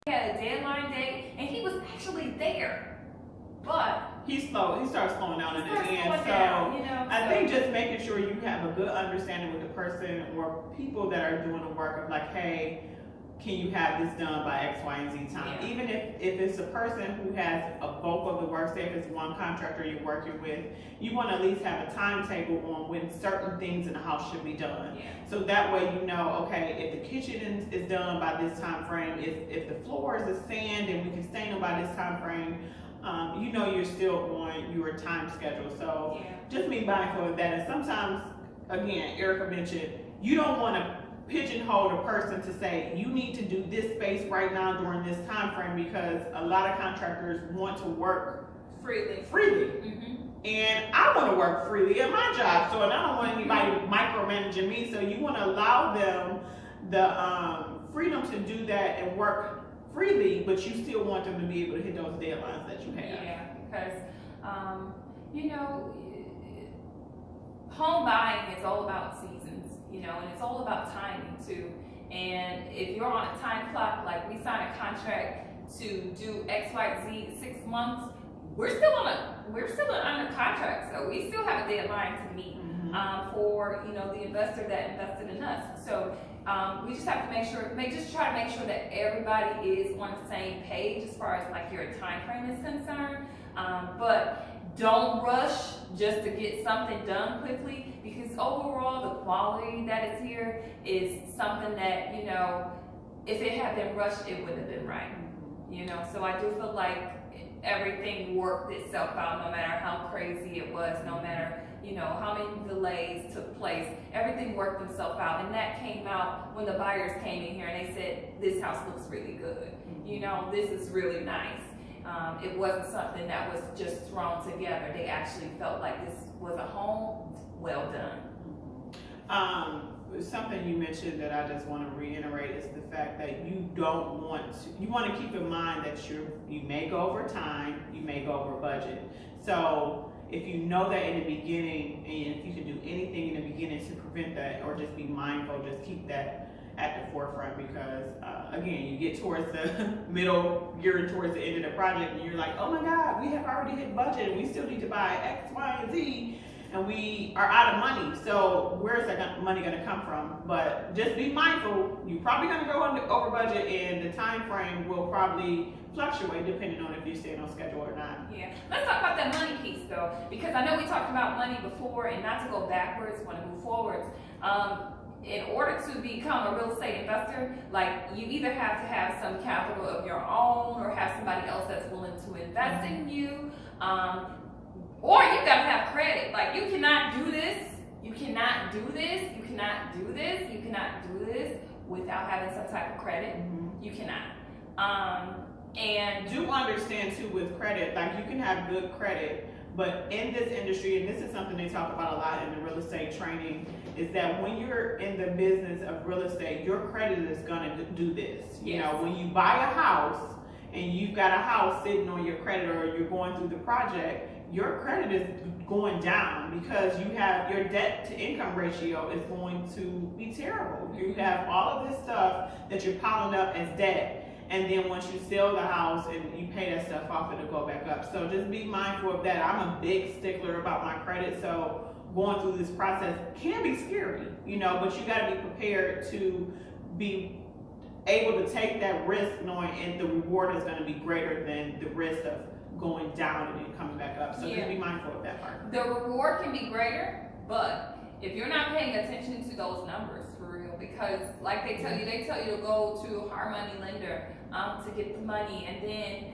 had a deadline date, and he was actually there, but he starts slowing down in the end. So I think just making sure you have a good understanding with the person or people that are doing the work of like, hey, can you have this done by X, Y, and Z time? Yeah. Even if it's a person who has a bulk of the work, say if it's one contractor you're working with, you want to at least have a timetable on when certain things in the house should be done. Yeah. So that way you know, okay, if the kitchen is done by this time frame, if the floors is sand and we can stain them by this time frame, you know you're still on your time schedule. So just be mindful of that. And sometimes, again, Erica mentioned, you don't want to pigeonhole a person to say you need to do this space right now during this time frame, because a lot of contractors want to work freely. Mm-hmm. And I want to work freely at my job, so and I don't want anybody micromanaging me. So you want to allow them the freedom to do that and work freely, but you still want them to be able to hit those deadlines that you have. Yeah, because home buying is all about seasons, and it's all about timing too. And if you're on a time clock, like we sign a contract to do X, Y, Z 6 months, we're still under contract, so we still have a deadline to meet for the investor that invested in us. So we just have to try to make sure that everybody is on the same page as far as like your time frame is concerned. But don't rush just to get something done quickly, because overall the quality that is here is something that, if it had been rushed, it wouldn't have been right. So I do feel like everything worked itself out, no matter how crazy it was, no matter, how many delays took place. Everything worked itself out, and that came out when the buyers came in here and they said, this house looks really good. This is really nice. It wasn't something that was just thrown together. They actually felt like this was a home well done. Something you mentioned that I just want to reiterate is the fact that you want to keep in mind that you may go over time, you may go over budget. So if you know that in the beginning, and if you can do anything in the beginning to prevent that, or just be mindful, just keep that at the forefront, because again, you get towards the middle, gearing towards the end of the project, and you're like, oh my God, we have already hit budget and we still need to buy X, Y, and Z, and we are out of money. So where's that money going to come from? But just be mindful, you're probably going to go over budget, and the time frame will probably fluctuate depending on if you're staying on schedule or not. Yeah, let's talk about that money piece though, because I know we talked about money before, and not to go backwards, want to move forwards. In order to become a real estate investor, like, you either have to have some capital of your own, or have somebody else that's willing to invest in you, or you gotta have credit. Like, you cannot do this, you cannot do this, you cannot do this, you cannot do this without having some type of credit. You cannot. And do understand too with credit, like, you can have good credit, but in this industry, and this is something they talk about a lot in the real estate training, is that when you're in the business of real estate, your credit is gonna do this. When you buy a house and you've got a house sitting on your credit, or you're going through the project, your credit is going down, because you have your debt to income ratio is going to be terrible. You have all of this stuff that you're piling up as debt. And then once you sell the house and you pay that stuff off, it'll go back up. So just be mindful of that. I'm a big stickler about my credit, so going through this process can be scary, but you got to be prepared to be able to take that risk, knowing and the reward is going to be greater than the risk of going down and then coming back up. So just be mindful of that part. The reward can be greater, but if you're not paying attention to those numbers, for real, because like they tell you to go to a hard money lender to get the money, and then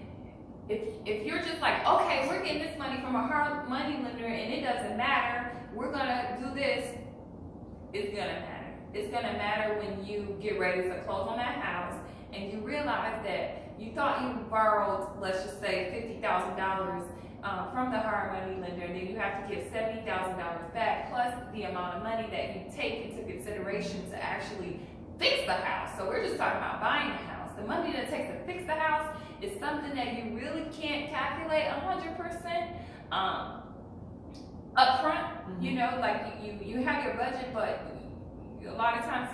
if you're just like, okay, we're getting this money from a hard money lender and it doesn't matter, we're gonna do this, it's gonna matter. It's gonna matter when you get ready to close on that house and you realize that you thought you borrowed, let's just say $50,000 from the hard money lender, and then you have to give $70,000 back, plus the amount of money that you take into consideration to actually fix the house. So we're just talking about buying the house. The money that it takes to fix the house is something that you really can't calculate 100% up front. Like you have your budget, but a lot of times,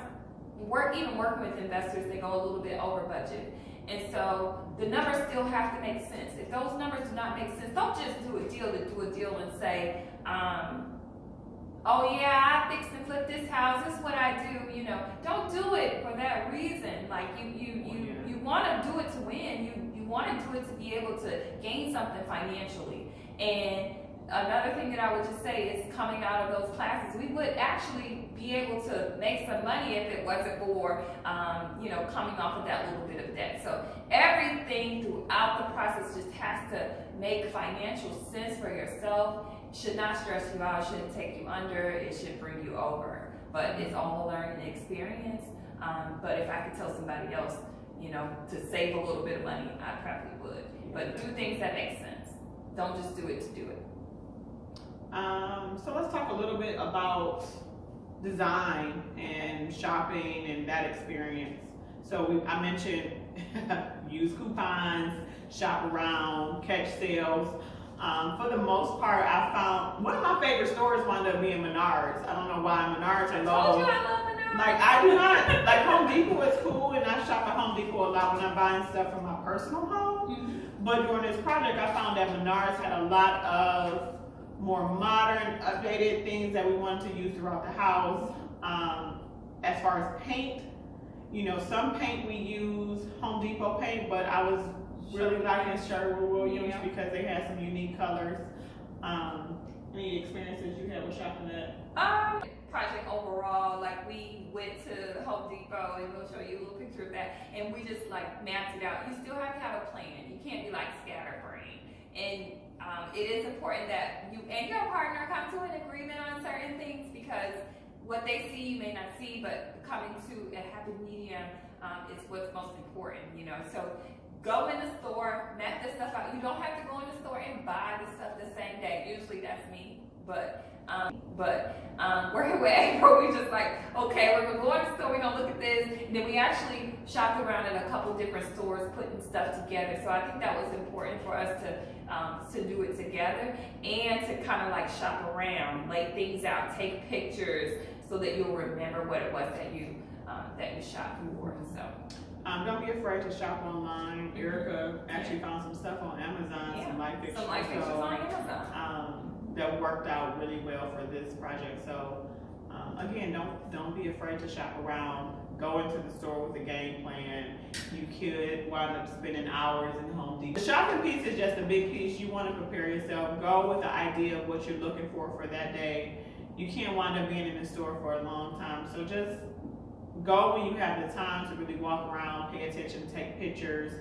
even working with investors, they go a little bit over budget. And so the numbers still have to make sense. If those numbers do not make sense, don't just do a deal to do a deal and say, oh yeah, I fix and flip this house, this is what I do, you know. Don't do it for that reason. Like you want to do it to win. You want to do it to be able to gain something financially. And another thing that I would just say is coming out of those classes, we would actually be able to make some money if it wasn't for, you know, coming off of that little bit of debt. So everything throughout the process just has to make financial sense for yourself. Should not stress you out, shouldn't take you under, it should bring you over. But it's all a learning experience. But if I could tell somebody else, you know, to save a little bit of money, I probably would. But do things that make sense. Don't just do it to do it. So let's talk a little bit about design and shopping and that experience. So I mentioned use coupons, shop around, catch sales. For the most part, I found one of my favorite stores wound up being Menards. I don't know why. Menards are low. Told you I love Menards. Like I do not like Home Depot is cool, and I shop at Home Depot a lot when I'm buying stuff for my personal home. Mm-hmm. But during this project, I found that Menards had a lot of more modern, updated things that we wanted to use throughout the house. As far as paint, you know, some paint we use Home Depot paint, but I was really liking Sherwin-Williams because they had some unique colors. Any experiences you had with shopping at? Project overall, like we went to Home Depot and we'll show you a little picture of that, and we just like mapped it out. You still have to have a plan. You can't be like scatterbrained. And it is important that you and your partner come to an agreement on certain things, because what they see you may not see, but coming to a happy medium is what's most important, you know. So go in the store, map this stuff out. You don't have to go in the store and buy the stuff the same day. Usually that's me, but we're with April. We just like, okay, we're gonna go in the store, we're gonna look at this, and then we actually shopped around at a couple different stores, putting stuff together. So I think that was important for us to do it together and to kind of like shop around, lay things out, take pictures, so that you'll remember what it was that you shopped for. So. Don't be afraid to shop online. Erica actually found some stuff on Amazon, some light fixtures. Some light fixtures on Amazon. That worked out really well for this project. So again, don't be afraid to shop around. Go into the store with a game plan. You could wind up spending hours in Home Depot. The shopping piece is just a big piece. You want to prepare yourself. Go with the idea of what you're looking for that day. You can't wind up being in the store for a long time. So just go when you have the time to really walk around, pay attention, take pictures,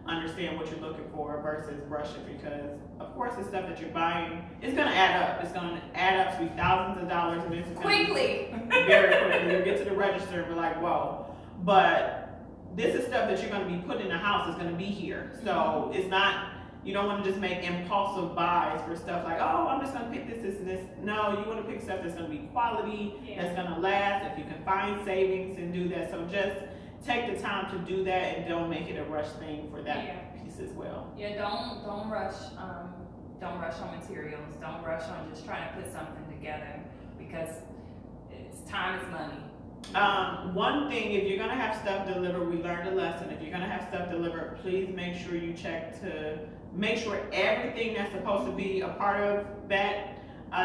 understand what you're looking for versus rushing, because of course the stuff that you're buying is going to add up. It's going to add up to be thousands of dollars, and it's Quickly. Very quickly. You'll get to the register and be like, whoa. But this is stuff that you're going to be putting in the house. It's going to be here. So it's not, you don't want to just make impulsive buys for stuff like, oh, I'm just going to pick this, and this. No, you want to pick stuff that's going to be quality, that's going to last, if you can find savings and do that. So just take the time to do that, and don't make it a rush thing for that piece as well. Yeah, don't rush. Don't rush on materials. Don't rush on just trying to put something together, because time is money. One thing, if you're gonna have stuff delivered, we learned a lesson. If you're gonna have stuff delivered, please make sure you check to make sure everything that's supposed to be a part of that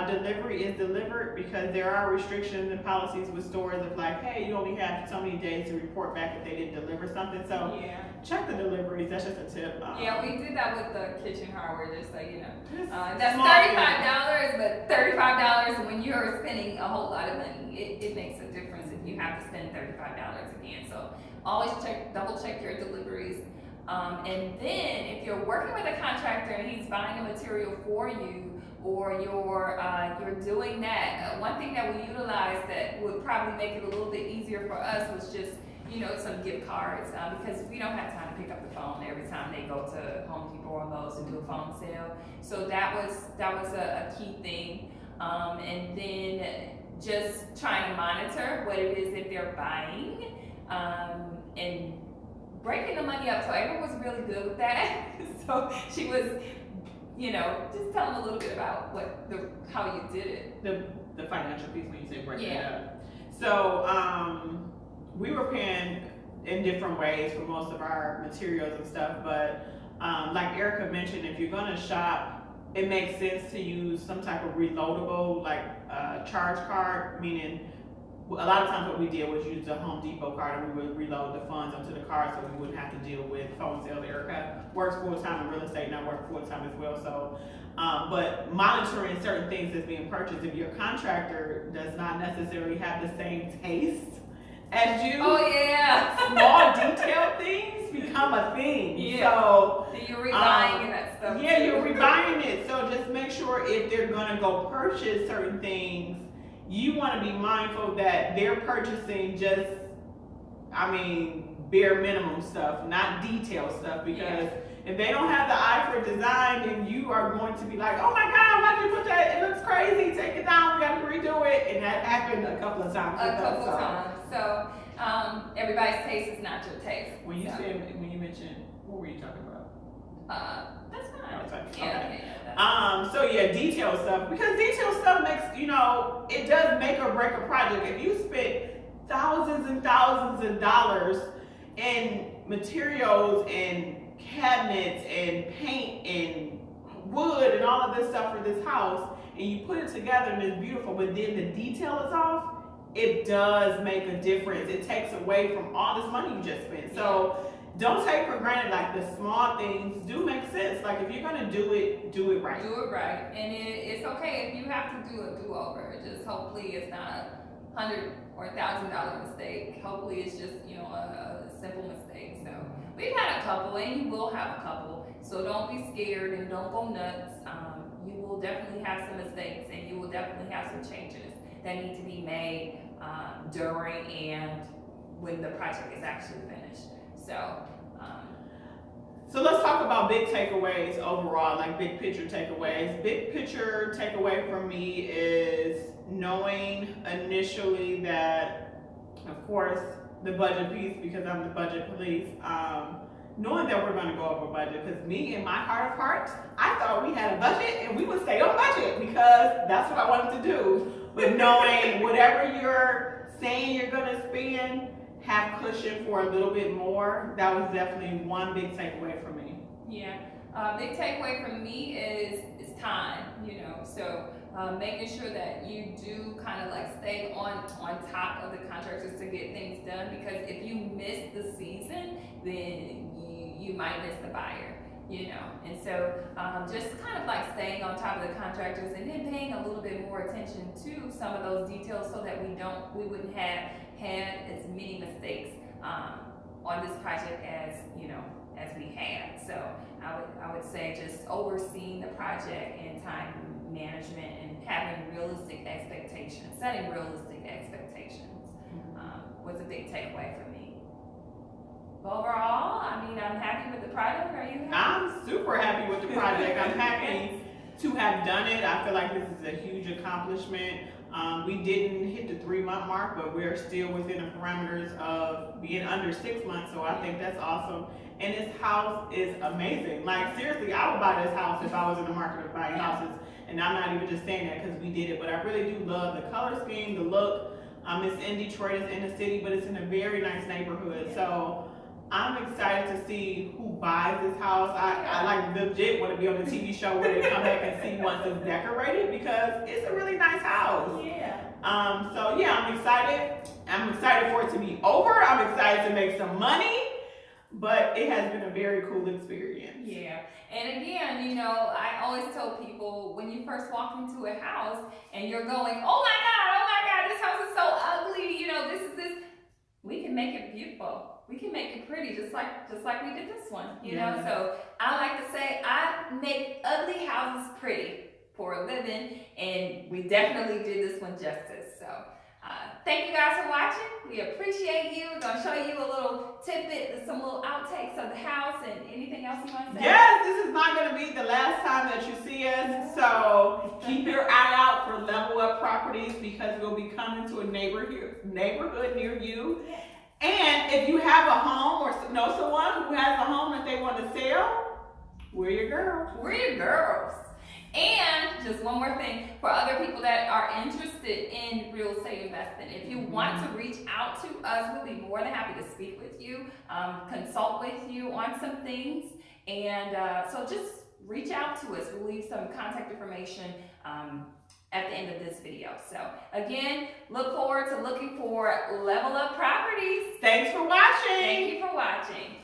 delivery is delivered, because there are restrictions and policies with stores of like, hey, you only have so many days to report back if they didn't deliver something. So check the deliveries. That's just a tip. We did that with the kitchen hardware, just so you know. That's $35, but $35 when you're spending a whole lot of money, it makes a difference if you have to spend $35 again. So always double check your deliveries. And then if you're working with a contractor and he's buying a material for you, or you're doing that, one thing that we utilized that would probably make it a little bit easier for us was just, you know, some gift cards, because we don't have time to pick up the phone every time they go to Home Depot or Lowe's to do a phone sale. So that was a key thing. And then just trying to monitor what it is that they're buying, and breaking the money up. So April was really good with that. So she was, you know, just tell them a little bit about how you did it. The financial piece when you say breaking it up. So we were paying in different ways for most of our materials and stuff. But like Erica mentioned, if you're gonna shop, it makes sense to use some type of reloadable, like charge card, meaning a lot of times what we did was use the Home Depot card and we would reload the funds onto the card so we wouldn't have to deal with phone sales. Erica works full-time in real estate and I work full-time as well. So, but monitoring certain things that's being purchased, if your contractor does not necessarily have the same taste as you, oh yeah, small detailed things become a thing. Yeah. So you're rebuying that stuff. yeah, too. you're rebuying it. So just make sure if they're gonna go purchase certain things, you want to be mindful that they're purchasing just, bare minimum stuff, not detailed stuff. Because if they don't have the eye for design, then you are going to be like, oh my God, why did you put that? It looks crazy. Take it down. We got to redo it. And that happened a couple of times. Times. So everybody's taste is not your taste. When you mentioned, what were you talking about? That's fine. Okay. So yeah, detailed stuff, because detailed stuff makes, it does make or break a project. If you spent thousands and thousands of dollars in materials and cabinets and paint and wood and all of this stuff for this house, and you put it together and it's beautiful, but then the detail is off, it does make a difference. It takes away from all this money you just spent. So don't take for granted, like, the small things do make sense. Like, if you're gonna do it right. Do it right, and it's okay if you have to do a do-over. Just hopefully it's not $100 or $1,000 mistake. Hopefully it's just a simple mistake. So we've had a couple, and you will have a couple. So don't be scared and don't go nuts. You will definitely have some mistakes, and you will definitely have some changes that need to be made during and when the project is actually finished. So let's talk about big takeaways overall, like big picture takeaways. Big picture takeaway for me is knowing initially that, of course, the budget piece, because I'm the budget police, knowing that we're going to go over budget, because me, in my heart of hearts, I thought we had a budget and we would stay on budget because that's what I wanted to do. But knowing whatever you're saying you're going to spend, have cushion for a little bit more. That was definitely one big takeaway for me. Yeah, big takeaway from me is time. So making sure that you do kind of like stay on top of the contractors to get things done, because if you miss the season, then you might miss the buyer. And so just kind of like staying on top of the contractors and then paying a little bit more attention to some of those details so that we wouldn't have had as many mistakes on this project as we had. So I would say just overseeing the project and time management and having realistic expectations, setting realistic expectations was a big takeaway for me. Overall, I'm happy with the project. Are you happy? I'm super happy with the project. I'm happy to have done it. I feel like this is a huge accomplishment. We didn't hit the 3-month mark, but we're still within the parameters of being under 6 months. So I think that's awesome. And this house is amazing. Like, seriously, I would buy this house if I was in the market of buying houses. And I'm not even just saying that because we did it, but I really do love the color scheme, the look. It's in Detroit, it's in the city, but it's in a very nice neighborhood. So I'm excited to see who buys this house. I like legit want to be on the TV show where they come back and see once it's decorated, because it's a really nice house. Yeah. So yeah, I'm excited. I'm excited for it to be over. I'm excited to make some money, but it has been a very cool experience. Yeah. And again, I always tell people, when you first walk into a house and you're going, oh my God, this house is so ugly, this, we can make it beautiful. We can make it pretty, just like we did this one, you know. So I like to say I make ugly houses pretty for a living, and we definitely did this one justice. So thank you guys for watching. We appreciate you. We're gonna show you a little tidbit, some little outtakes of the house, and anything else you want to say. Yes, this is not gonna be the last time that you see us. So keep your eye out for Level Up Properties, because we'll be coming to a neighborhood near you. And if you have a home or know someone who has a home that they want to sell, we're your girls. We're your girls. And just one more thing, for other people that are interested in real estate investment, if you want to reach out to us, we'll be more than happy to speak with you, consult with you on some things. And so just reach out to us. We'll leave some contact information at the end of this video. So again, look forward to looking for Level Up Properties. Thanks for watching. Thank you for watching.